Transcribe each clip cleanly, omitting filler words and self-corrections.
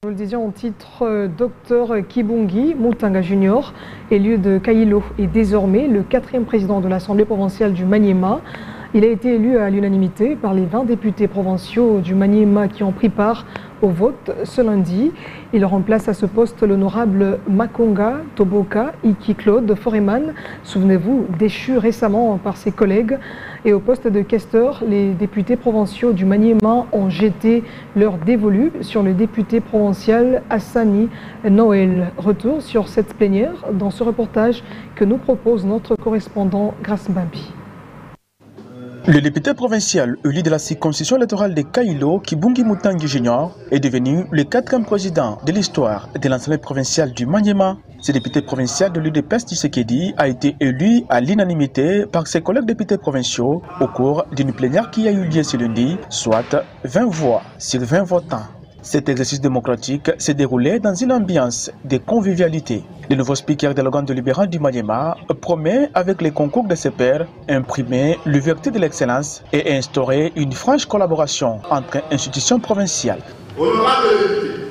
Nous le disions en titre, Dr Kibungi Mutanga Junior, élu de Kailo, est désormais le 4e président de l'Assemblée provinciale du Maniema. Il a été élu à l'unanimité par les 20 députés provinciaux du Maniema qui ont pris part au vote ce lundi. Il remplace à ce poste l'honorable Makonga Toboka Iki Claude Foreman, souvenez-vous, déchu récemment par ses collègues. Et au poste de questeur, les députés provinciaux du Maniema ont jeté leur dévolu sur le député provincial Hassani Noël. Retour sur cette plénière dans ce reportage que nous propose notre correspondant Grace Mbambi. Le député provincial élu de la circonscription électorale de Kailo, Kibungi Mutanga Junior, est devenu le 4e président de l'histoire de l'Assemblée provinciale du Maniema. Ce député provincial de l'UDPS Tshisekedi a été élu à l'unanimité par ses collègues députés provinciaux au cours d'une plénière qui a eu lieu ce lundi, soit 20 voix sur 20 votants. Cet exercice démocratique s'est déroulé dans une ambiance de convivialité. Le nouveau speaker de l'organe délibérant du Maniema promet, avec les concours de ses pairs, imprimer l'ouverture de l'excellence et instaurer une franche collaboration entre institutions provinciales. Honorable député,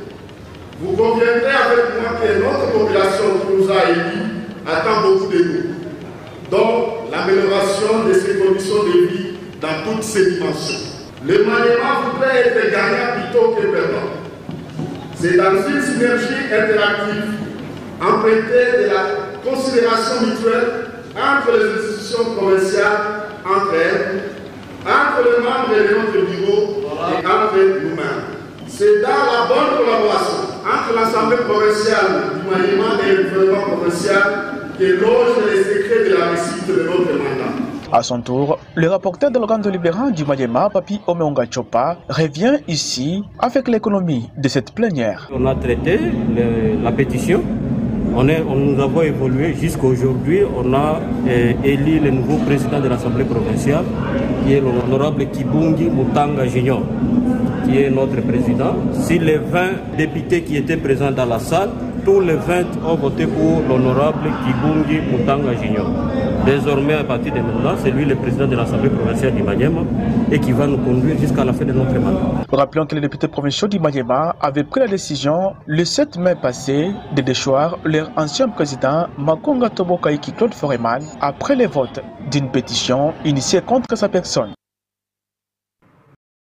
vous conviendrez avec moi que notre population qui nous a élus attend beaucoup de nous, dont l'amélioration de ses conditions de vie dans toutes ses dimensions. Le Maniema voudrait être gagnant plutôt que perdant. C'est dans une synergie interactive, empruntée de la considération mutuelle entre les institutions provinciales, entre elles, entre les membres de notre bureau et entre nous-mêmes. C'est dans la bonne collaboration entre l'Assemblée provinciale du Maniema et le gouvernement provincial que loge les secrets de la réussite de notre mandat. À son tour, le rapporteur de l'organe délibérant du Maniema, Papi Omeonga Chopa, revient ici avec l'économie de cette plénière. On a traité la pétition, nous avons évolué jusqu'à aujourd'hui. On a élu le nouveau président de l'Assemblée provinciale, qui est l'honorable Kibungi Mutanga Junior, qui est notre président. Si les 20 députés qui étaient présents dans la salle, tous les 20 ont voté pour l'honorable Kibungi Mutanga Junior. Désormais, à partir de maintenant, c'est lui le président de l'Assemblée provinciale du Maniema et qui va nous conduire jusqu'à la fin de notre mandat. Rappelons que les députés provinciaux du Maniema avaient pris la décision le 7 mai passé de déchoir leur ancien président Makonga Toboka Iki Claude Foreman après le vote d'une pétition initiée contre sa personne.